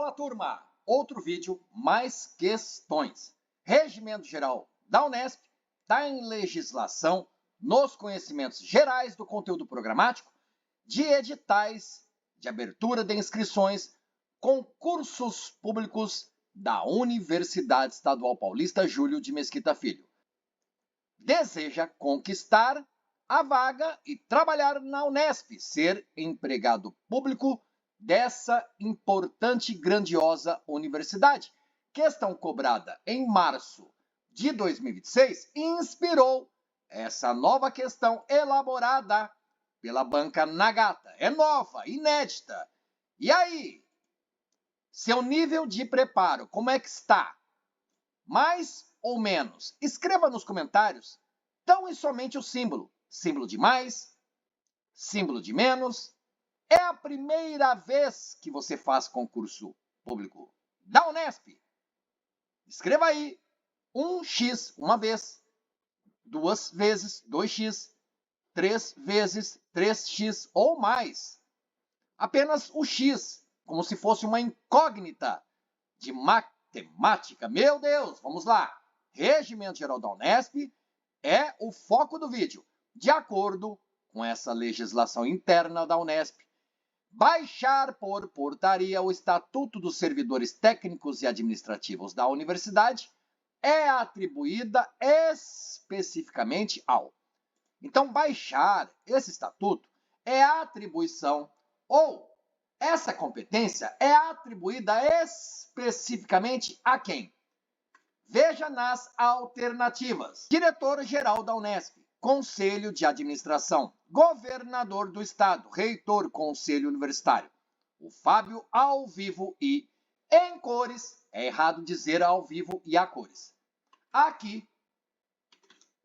Fala, turma! Outro vídeo, mais questões. Regimento Geral da Unesp está em legislação nos conhecimentos gerais do conteúdo programático, de editais, de abertura de inscrições, concursos públicos da Universidade Estadual Paulista Júlio de Mesquita Filho. Deseja conquistar a vaga e trabalhar na Unesp, ser empregado público dessa importante e grandiosa universidade. Questão cobrada em março de 2026 inspirou essa nova questão elaborada pela banca Nagata. É nova, inédita. E aí? Seu nível de preparo, como é que está? Mais ou menos? Escreva nos comentários tão e somente o símbolo. Símbolo de mais, símbolo de menos. É a primeira vez que você faz concurso público da Unesp? Escreva aí 1x uma vez, 2 vezes 2x, 3 vezes 3x ou mais. Apenas o x, como se fosse uma incógnita de matemática. Meu Deus, vamos lá. Regimento Geral da Unesp é o foco do vídeo. De acordo com essa legislação interna da Unesp, baixar por portaria o Estatuto dos Servidores Técnicos e Administrativos da Universidade é atribuída especificamente ao. Então, baixar esse estatuto é atribuição ou essa competência é atribuída especificamente a quem? Veja nas alternativas. Diretor-geral da Unesp, Conselho de Administração, Governador do Estado, Reitor, Conselho Universitário. O Fábio ao vivo e em cores. É errado dizer ao vivo e a cores. Aqui,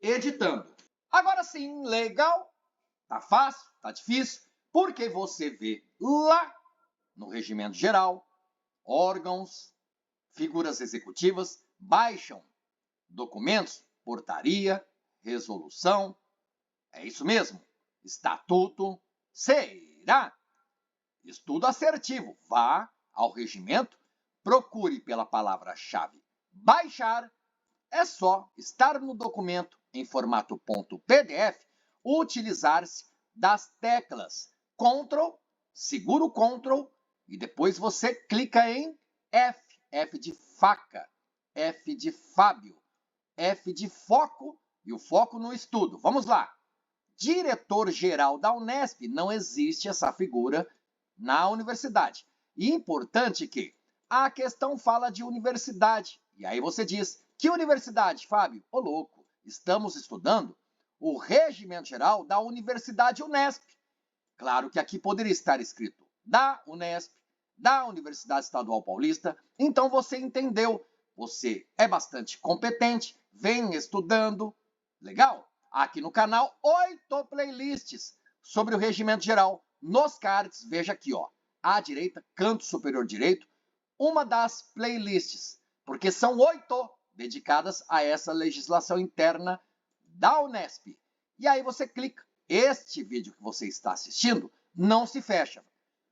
editando. Agora sim, legal? Tá fácil? Tá difícil? Porque você vê lá no Regimento Geral, órgãos, figuras executivas baixam documentos, portaria, resolução, é isso mesmo, estatuto, será? Estudo assertivo, vá ao regimento, procure pela palavra-chave baixar, é só estar no documento em formato .pdf, utilizar-se das teclas Ctrl, segura o Ctrl e depois você clica em F, F de faca, F de Fábio, F de foco e o foco no estudo. Vamos lá. Diretor-geral da Unesp, não existe essa figura na universidade. E importante que a questão fala de universidade. E aí você diz, que universidade, Fábio? Ô louco, estamos estudando o Regimento Geral da Universidade Unesp. Claro que aqui poderia estar escrito da Unesp, da Universidade Estadual Paulista. Então você entendeu. Você é bastante competente, vem estudando. Legal? Aqui no canal, 8 playlists sobre o Regimento Geral. Nos cards, veja aqui, ó, à direita, canto superior direito, uma das playlists, porque são 8 dedicadas a essa legislação interna da Unesp. E aí você clica. Este vídeo que você está assistindo não se fecha.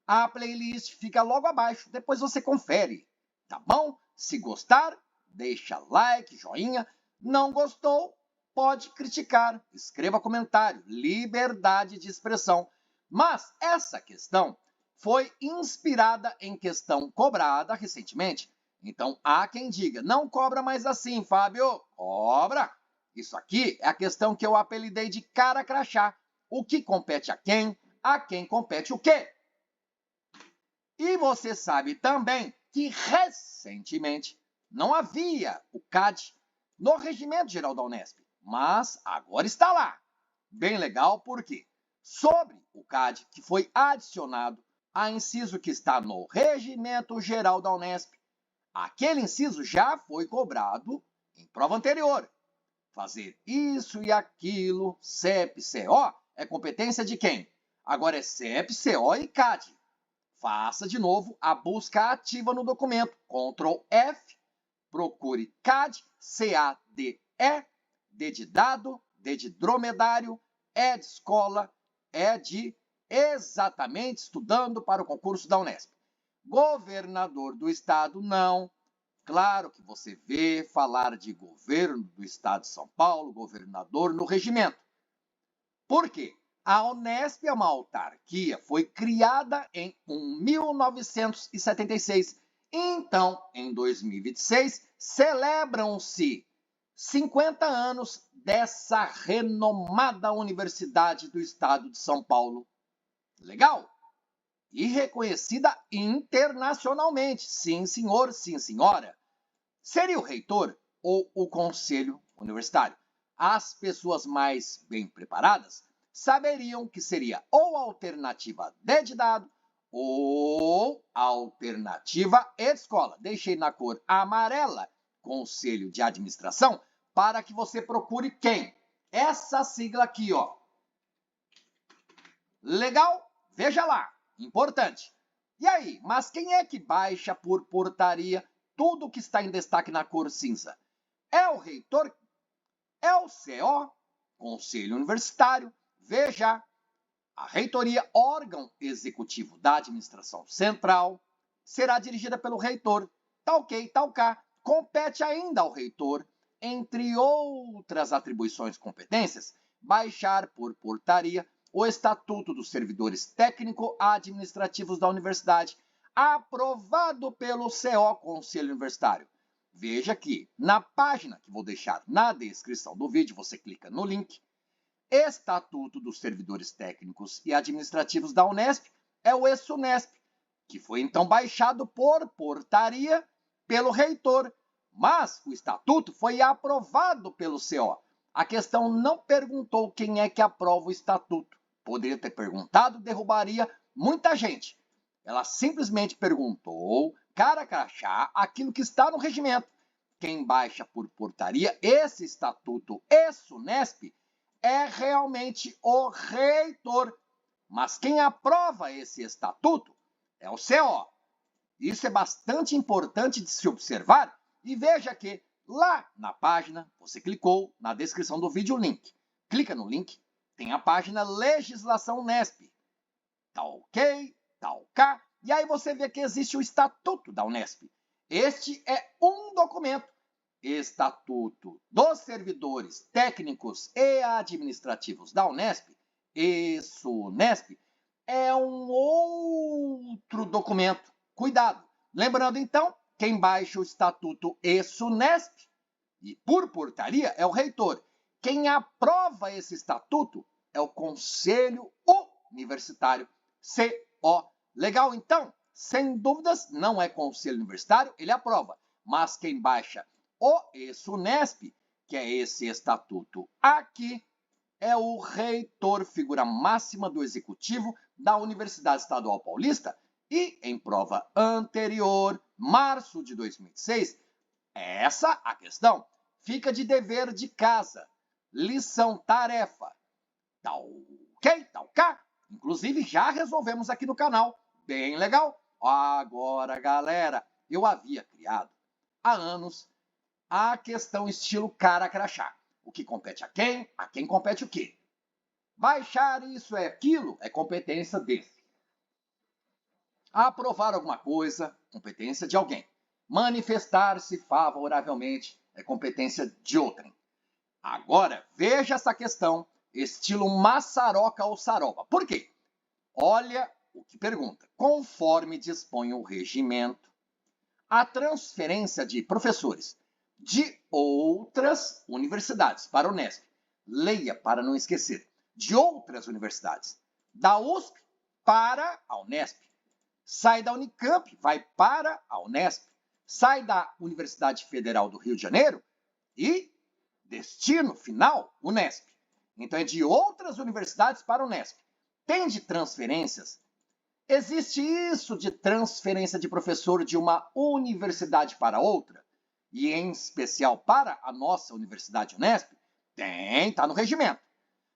A playlist fica logo abaixo, depois você confere, tá bom? Se gostar, deixa like, joinha. Não gostou, pode criticar, escreva comentário, liberdade de expressão. Mas essa questão foi inspirada em questão cobrada recentemente. Então há quem diga, não cobra mais assim, Fábio. Cobra. Isso aqui é a questão que eu apelidei de cara crachá. O que compete a quem compete o quê? E você sabe também que recentemente não havia o CAD no Regimento Geral da Unesp, mas agora está lá. Bem legal, porque sobre o CAD que foi adicionado a inciso que está no Regimento Geral da Unesp, aquele inciso já foi cobrado em prova anterior. Fazer isso e aquilo, CEP, CO, é competência de quem? Agora é CEP, CO e CAD. Faça de novo a busca ativa no documento. Ctrl F, procure CAD, CADE, D de dado, D de dromedário, E de escola, E de exatamente estudando para o concurso da Unesp. Governador do estado, não. Claro que você vê falar de governo do estado de São Paulo, governador no regimento. Por quê? A Unesp é uma autarquia, foi criada em 1976. Então, em 2026, celebram-se 50 anos dessa renomada universidade do estado de São Paulo. Legal? E reconhecida internacionalmente. Sim, senhor, sim, senhora. Seria o reitor ou o conselho universitário? As pessoas mais bem preparadas saberiam que seria ou a alternativa D de dado ou a alternativa E de escola. Deixei na cor amarela, conselho de administração, para que você procure quem? Essa sigla aqui, ó. Legal? Veja lá. Importante. E aí, mas quem é que baixa por portaria tudo que está em destaque na cor cinza? É o reitor? É o CO? Conselho Universitário? Veja, a reitoria, órgão executivo da administração central, será dirigida pelo reitor. Tá ok, tá ok. Compete ainda ao reitor, entre outras atribuições e competências, baixar por portaria o Estatuto dos Servidores Técnico-Administrativos da Universidade, aprovado pelo CO, Conselho Universitário. Veja que na página que vou deixar na descrição do vídeo, você clica no link. Estatuto dos Servidores Técnicos e Administrativos da Unesp é o ESUNESP, que foi então baixado por portaria pelo reitor, mas o estatuto foi aprovado pelo CO. A questão não perguntou quem é que aprova o estatuto. Poderia ter perguntado, derrubaria muita gente. Ela simplesmente perguntou, cara crachá, aquilo que está no regimento. Quem baixa por portaria esse estatuto ESUNESP é realmente o reitor. Mas quem aprova esse estatuto é o CO. Isso é bastante importante de se observar. E veja que lá na página, você clicou na descrição do vídeo o link. Clica no link, tem a página Legislação Unesp. Tá ok, tá ok. E aí você vê que existe o Estatuto da Unesp. Este é um documento. Estatuto dos Servidores Técnicos e Administrativos da Unesp, ESUNESP, é um outro documento. Cuidado! Lembrando então, quem baixa o Estatuto ESUNESP e por portaria é o reitor. Quem aprova esse estatuto é o Conselho Universitário, CO. Legal, então? Sem dúvidas, não é Conselho Universitário, ele aprova. Mas quem baixa o ESUNESP, que é esse estatuto aqui, é o reitor, figura máxima do executivo da Universidade Estadual Paulista. E em prova anterior, março de 2006, essa a questão fica de dever de casa, lição tarefa. Tá ok? Tá ok? Inclusive já resolvemos aqui no canal, bem legal. Agora, galera, eu havia criado há anos a questão estilo cara crachá. O que compete a quem? A quem compete o quê? Baixar isso é aquilo? É competência desse. Aprovar alguma coisa? Competência de alguém. Manifestar-se favoravelmente é competência de outrem. Agora, veja essa questão, estilo maçaroca ou saroba. Por quê? Olha o que pergunta. Conforme dispõe o regimento, a transferência de professores de outras universidades para a Unesp. Leia para não esquecer. De outras universidades. Da USP para a Unesp. Sai da Unicamp, vai para a Unesp. Sai da Universidade Federal do Rio de Janeiro e destino final, Unesp. Então é de outras universidades para a Unesp. Tem de transferências? Existe isso de transferência de professor de uma universidade para outra? E em especial para a nossa Universidade Unesp? Tem, está no regimento.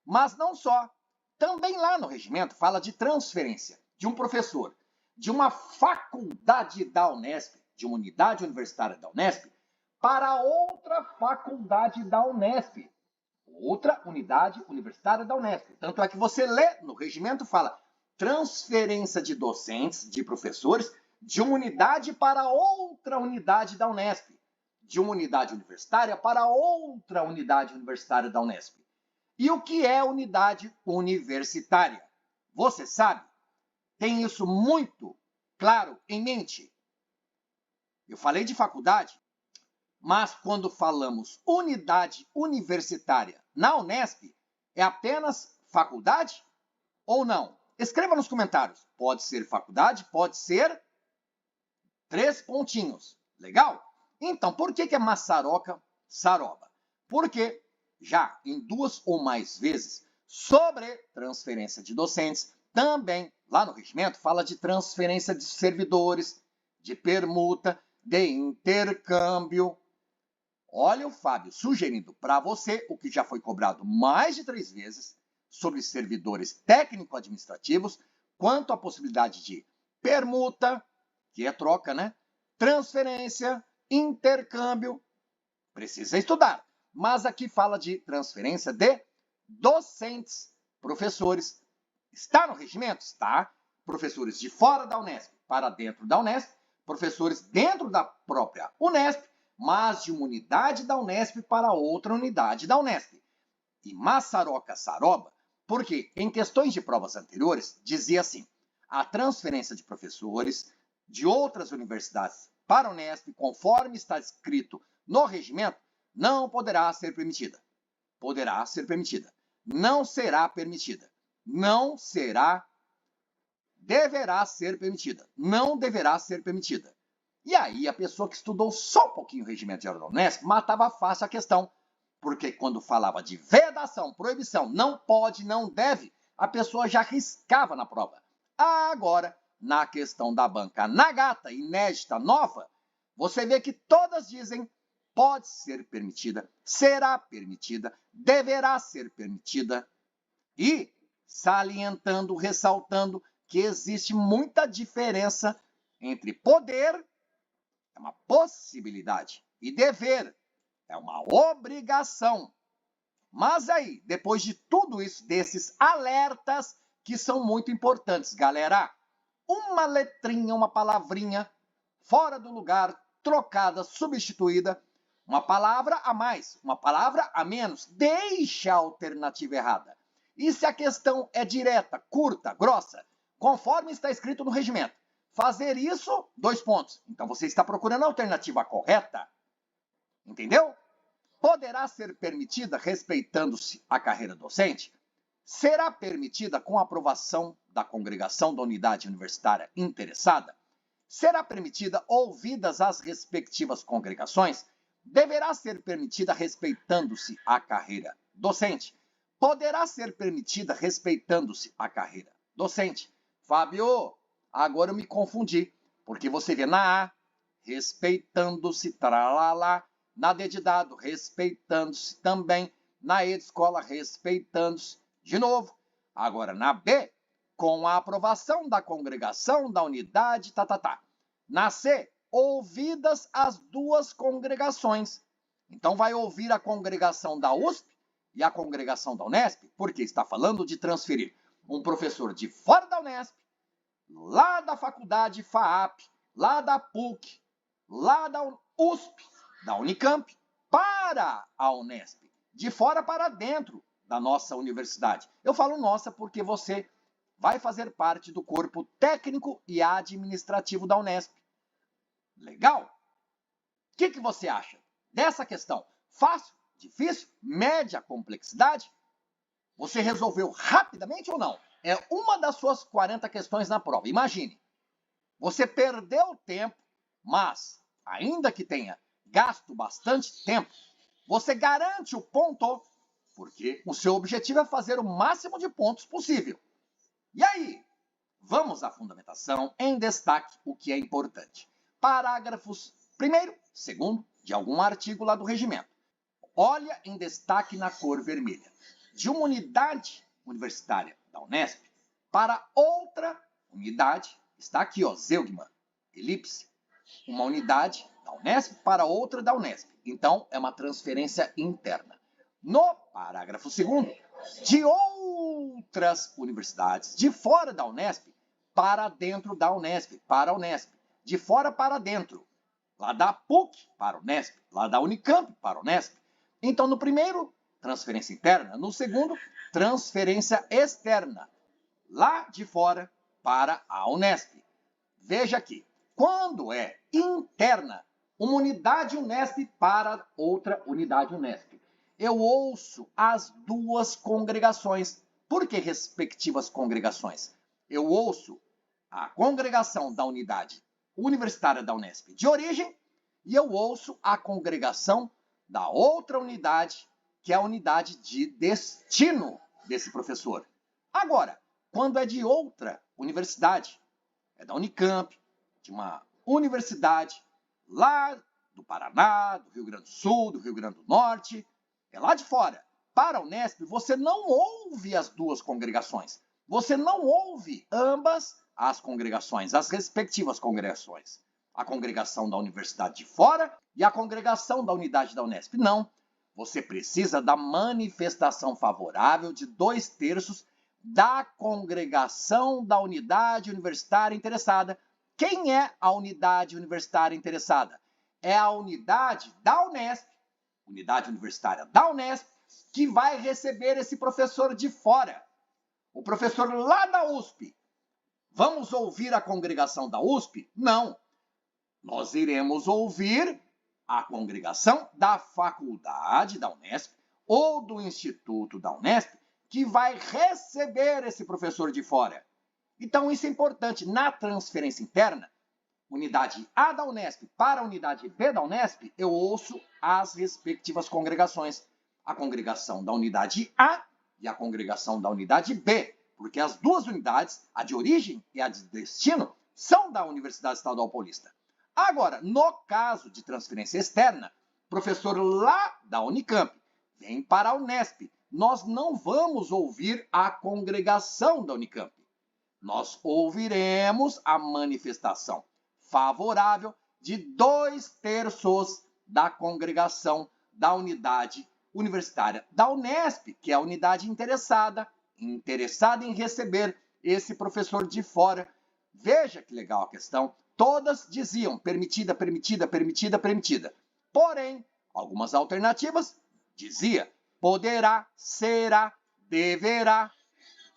Mas não só. Também lá no regimento fala de transferência de um professor de uma faculdade da Unesp, de uma unidade universitária da Unesp, para outra faculdade da Unesp, outra unidade universitária da Unesp. Tanto é que você lê no regimento, fala transferência de docentes, de professores, de uma unidade para outra unidade da Unesp, de uma unidade universitária para outra unidade universitária da Unesp. E o que é unidade universitária? Você sabe? Tem isso muito claro em mente? Eu falei de faculdade, mas quando falamos unidade universitária na Unesp, é apenas faculdade ou não? Escreva nos comentários. Pode ser faculdade, pode ser 3 pontinhos. Legal? Então, por que é Massaroca Saroba? Porque já em 2 ou mais vezes sobre transferência de docentes, também lá no regimento fala de transferência de servidores, de permuta, de intercâmbio. Olha o Fábio sugerindo para você o que já foi cobrado mais de 3 vezes sobre servidores técnico-administrativos, quanto à possibilidade de permuta, que é troca, né? Transferência, intercâmbio. Precisa estudar. Mas aqui fala de transferência de docentes, professores. Está no regimento? Está. Professores de fora da Unesp para dentro da Unesp, professores dentro da própria Unesp, mas de uma unidade da Unesp para outra unidade da Unesp. E Massaroca Saroba, porque em questões de provas anteriores dizia assim: a transferência de professores de outras universidades para a Unesp, conforme está escrito no regimento, não poderá ser permitida. Poderá ser permitida. Não será permitida. Não será. Deverá ser permitida. Não deverá ser permitida. E aí a pessoa que estudou só um pouquinho o regimento geral da Unesp matava fácil a questão. Porque quando falava de vedação, proibição, não pode, não deve, a pessoa já riscava na prova. Agora, na questão da banca Nagata, inédita, nova, você vê que todas dizem pode ser permitida, será permitida, deverá ser permitida. E salientando, ressaltando que existe muita diferença entre poder, é uma possibilidade, e dever, é uma obrigação. Mas aí, depois de tudo isso, desses alertas que são muito importantes, galera, uma letrinha, uma palavrinha fora do lugar, trocada, substituída, uma palavra a mais, uma palavra a menos, deixa a alternativa errada. E se a questão é direta, curta, grossa, conforme está escrito no regimento, fazer isso, 2 pontos. Então você está procurando a alternativa correta. Entendeu? Poderá ser permitida respeitando-se a carreira docente? Será permitida com aprovação da congregação da unidade universitária interessada? Será permitida ouvidas as respectivas congregações? Deverá ser permitida respeitando-se a carreira docente? Poderá ser permitida respeitando-se a carreira docente? Fábio, agora eu me confundi, porque você vê na A, respeitando-se, tralalá, na D de dado, respeitando-se também, na E de escola, respeitando-se, de novo. Agora na B, com a aprovação da congregação da unidade, Na C, ouvidas as 2 congregações. Então vai ouvir a congregação da USP e a congregação da Unesp, porque está falando de transferir um professor de fora da Unesp, lá da faculdade FAAP, lá da PUC, lá da USP, da Unicamp, para a Unesp, de fora para dentro da nossa universidade. Eu falo nossa porque você vai fazer parte do corpo técnico e administrativo da Unesp. Legal? O que você acha dessa questão? Fácil? Difícil? Média complexidade? Você resolveu rapidamente ou não? É uma das suas 40 questões na prova. Imagine, você perdeu tempo, mas, ainda que tenha gasto bastante tempo, você garante o ponto, porque o seu objetivo é fazer o máximo de pontos possível. E aí, vamos à fundamentação, em destaque o que é importante. Parágrafos 1º, 2º, de algum artigo lá do regimento. Olha em destaque na cor vermelha. De uma unidade universitária da Unesp para outra unidade, está aqui, ó, zeugma, elipse, uma unidade da Unesp para outra da Unesp. Então, é uma transferência interna. No parágrafo 2º, de outras universidades de fora da Unesp para dentro da Unesp, para a Unesp. de fora para dentro. Lá da PUC para o Unesp, lá da Unicamp para o Unesp. Então, no primeiro, transferência interna. No segundo, transferência externa. Lá de fora para a Unesp. Veja aqui, quando é interna, uma unidade Unesp para outra unidade Unesp, eu ouço as duas congregações. Por que respectivas congregações? Eu ouço a congregação da unidade universitária da Unesp de origem e eu ouço a congregação da outra unidade, que é a unidade de destino desse professor. Agora, quando é de outra universidade, é da Unicamp, de uma universidade lá do Paraná, do Rio Grande do Sul, do Rio Grande do Norte, é lá de fora. Para a Unesp, você não ouve as duas congregações. Você não ouve ambas as congregações, as respectivas congregações. A congregação da universidade de fora e a congregação da unidade da Unesp. Não. Você precisa da manifestação favorável de 2/3 da congregação da unidade universitária interessada. Quem é a unidade universitária interessada? É a unidade da Unesp, unidade universitária da Unesp, que vai receber esse professor de fora. O professor lá da USP. Vamos ouvir a congregação da USP? Não. Nós iremos ouvir a congregação da faculdade da Unesp ou do instituto da Unesp, que vai receber esse professor de fora. Então, isso é importante. Na transferência interna, unidade A da Unesp para a unidade B da Unesp, eu ouço as respectivas congregações. A congregação da unidade A e a congregação da unidade B, porque as duas unidades, a de origem e a de destino, são da Universidade Estadual Paulista. Agora, no caso de transferência externa, professor lá da Unicamp vem para a Unesp. Nós não vamos ouvir a congregação da Unicamp. Nós ouviremos a manifestação favorável de 2/3 da congregação da unidade universitária da Unesp, que é a unidade interessada em receber esse professor de fora. Veja que legal a questão. Todas diziam permitida, permitida, permitida, permitida. Porém, algumas alternativas dizia poderá, será, deverá.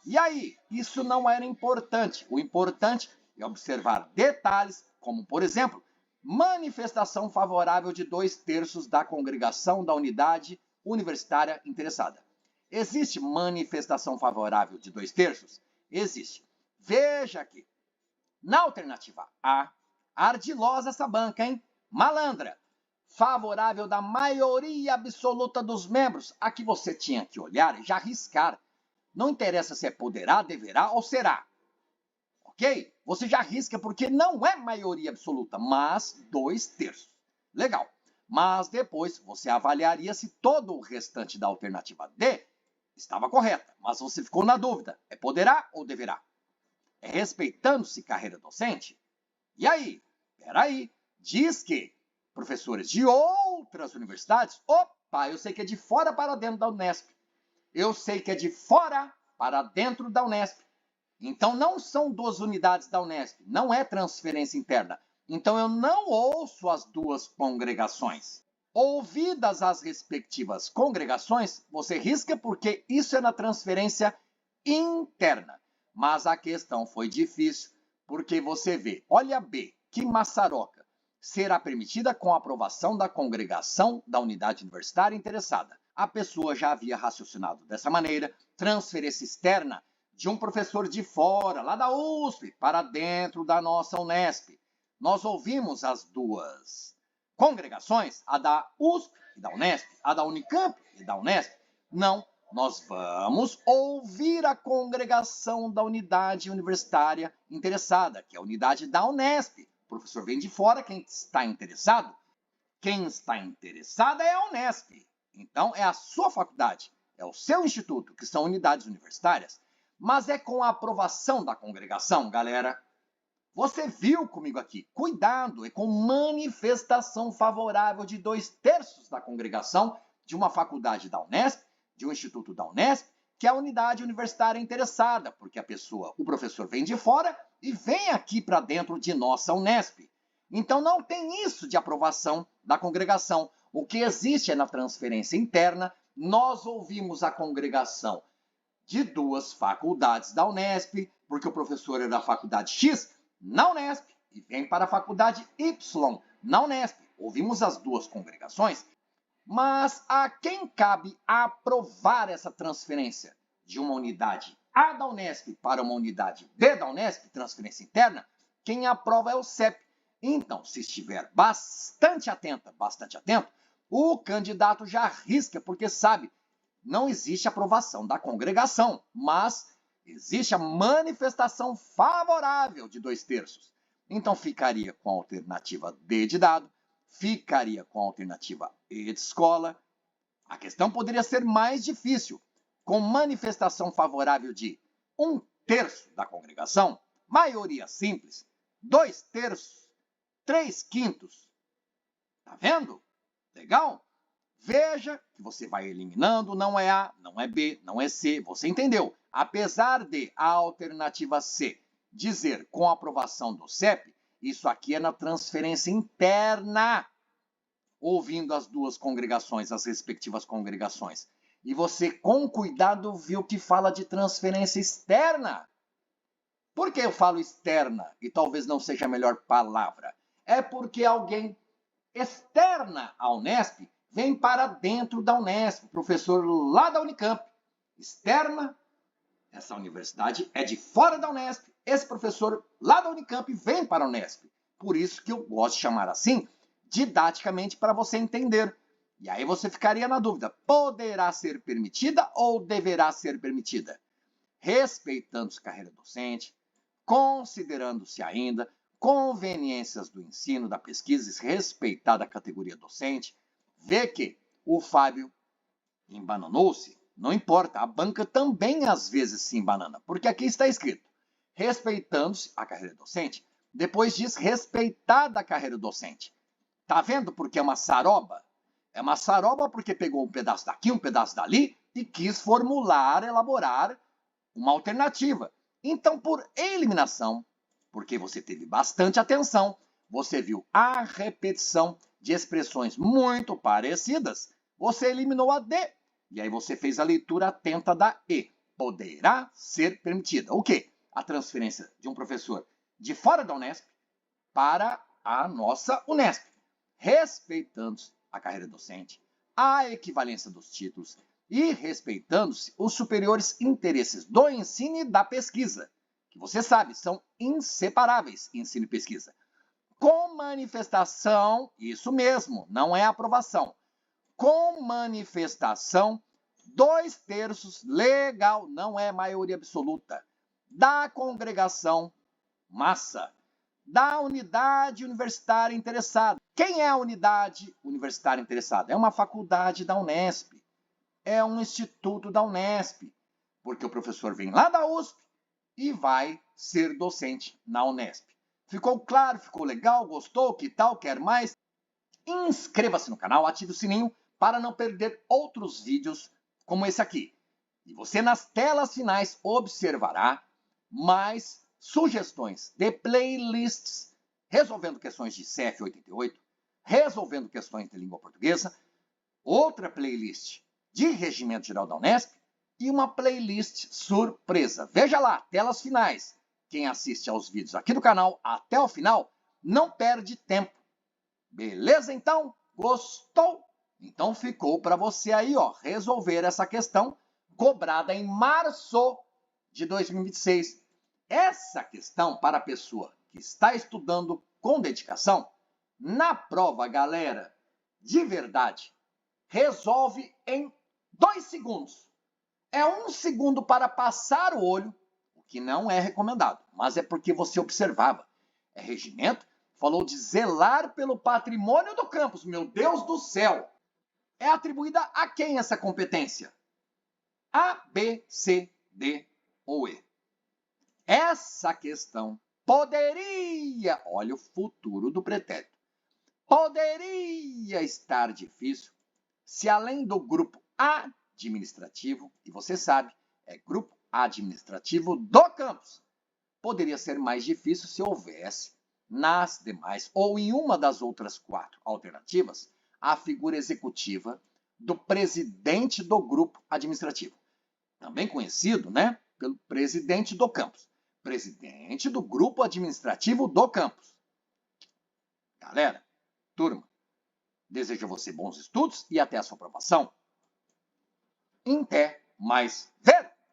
E aí, isso não era importante. O importante é observar detalhes, como, por exemplo, manifestação favorável de 2/3 da congregação da unidade universitária interessada. Existe manifestação favorável de 2/3? Existe. Veja aqui. Na alternativa A, ardilosa essa banca, hein? Malandra. Favorável da maioria absoluta dos membros. Aqui você tinha que olhar e já riscar. Não interessa se é poderá, deverá ou será. Ok? Você já risca porque não é maioria absoluta, mas 2/3. Legal. Mas depois você avaliaria se todo o restante da alternativa D estava correta. Mas você ficou na dúvida. É poderá ou deverá? É respeitando-se carreira docente? E aí? Peraí. Diz que professores de outras universidades, opa, eu sei que é de fora para dentro da Unesp. Eu sei que é de fora para dentro da Unesp. Então, não são duas unidades da Unesp. Não é transferência interna. Então, eu não ouço as duas congregações. Ouvidas as respectivas congregações, você risca porque isso é na transferência interna. Mas a questão foi difícil, porque você vê, olha B, que maçaroca. Será permitida com a aprovação da congregação da unidade universitária interessada. A pessoa já havia raciocinado dessa maneira, transferência externa de um professor de fora, lá da USP, para dentro da nossa Unesp. Nós ouvimos as duas congregações, a da USP e da Unesp, a da Unicamp e da Unesp. Não, nós vamos ouvir a congregação da unidade universitária interessada, que é a unidade da Unesp. O professor vem de fora, quem está interessado? Quem está interessado é a Unesp. Então, é a sua faculdade, é o seu instituto, que são unidades universitárias. Mas é com a aprovação da congregação, galera. Você viu comigo aqui. Cuidado, é com manifestação favorável de 2/3 da congregação de uma faculdade da Unesp, de um instituto da Unesp, que é a unidade universitária interessada, porque a pessoa, o professor vem de fora e vem aqui para dentro de nossa Unesp. Então não tem isso de aprovação da congregação. O que existe é na transferência interna. Nós ouvimos a congregação de 2 faculdades da Unesp, porque o professor é da faculdade X na Unesp e vem para a faculdade Y na Unesp. Ouvimos as 2 congregações, mas a quem cabe aprovar essa transferência de uma unidade A da Unesp para uma unidade B da Unesp, transferência interna? Quem aprova é o CEP. Então, se estiver bastante atento, o candidato já arrisca, porque sabe, não existe aprovação da congregação, mas existe a manifestação favorável de 2/3. Então, ficaria com a alternativa D de dado, ficaria com a alternativa E de escola. A questão poderia ser mais difícil, com manifestação favorável de 1/3 da congregação, maioria simples, 2/3, 3/5. Tá vendo? Legal? Veja que você vai eliminando, não é A, não é B, não é C, você entendeu? Apesar de a alternativa C dizer com aprovação do CEP, isso aqui é na transferência interna, ouvindo as 2 congregações, as respectivas congregações. E você, com cuidado, viu que fala de transferência externa. Por que eu falo externa e talvez não seja a melhor palavra? É porque alguém externa à Unesp vem para dentro da Unesp, professor lá da Unicamp. Externa, essa universidade é de fora da Unesp, esse professor lá da Unicamp vem para a Unesp. Por isso que eu gosto de chamar assim, didaticamente, para você entender. E aí você ficaria na dúvida, poderá ser permitida ou deverá ser permitida? Respeitando-se carreira docente, considerando-se ainda conveniências do ensino, da pesquisa, respeitada a categoria docente, vê que o Fábio embananou-se, não importa, a banca também às vezes se embanana, porque aqui está escrito, respeitando-se a carreira docente, depois diz respeitada a carreira docente. Tá vendo porque é uma saroba? É uma saroba porque pegou um pedaço daqui, um pedaço dali e quis formular, elaborar uma alternativa. Então, por eliminação, porque você teve bastante atenção, você viu a repetição de expressões muito parecidas, você eliminou a D. E aí você fez a leitura atenta da E. Poderá ser permitida. O quê? A transferência de um professor de fora da Unesp para a nossa Unesp, respeitando-se a carreira docente, a equivalência dos títulos e respeitando-se os superiores interesses do ensino e da pesquisa, que você sabe, são inseparáveis, ensino e pesquisa. Com manifestação, isso mesmo, não é aprovação, com manifestação, 2/3 legal, não é maioria absoluta, da congregação massa, da unidade universitária interessada. Quem é a unidade universitária interessada? É uma faculdade da Unesp, é um instituto da Unesp, porque o professor vem lá da USP e vai ser docente na Unesp. Ficou claro? Ficou legal? Gostou? Que tal? Quer mais? Inscreva-se no canal, ative o sininho para não perder outros vídeos como esse aqui. E você nas telas finais observará mais sugestões de playlists resolvendo questões de CF 88, resolvendo questões de língua portuguesa, outra playlist de Regimento Geral da Unesp e uma playlist surpresa. Veja lá, telas finais. Quem assiste aos vídeos aqui do canal até o final não perde tempo. Beleza, então? Gostou? Então ficou para você aí, ó, resolver essa questão cobrada em março de 2026. Essa questão, para a pessoa que está estudando com dedicação, na prova, galera, de verdade, resolve em 2 segundos. É 1 segundo para passar o olho, o que não é recomendado, mas é porque você observava. É regimento, falou de zelar pelo patrimônio do campus. Meu Deus do céu! É atribuída a quem essa competência? A, B, C, D ou E? Essa questão poderia, olha o futuro do pretérito, poderia estar difícil se além do grupo administrativo, e você sabe, é grupo administrativo do campus, poderia ser mais difícil se houvesse nas demais, ou em uma das outras 4 alternativas, a figura executiva do presidente do grupo administrativo, também conhecido, né, pelo presidente do campus, presidente do grupo administrativo do campus. Galera, turma, desejo a você bons estudos e até a sua aprovação. Em pé, mais velho!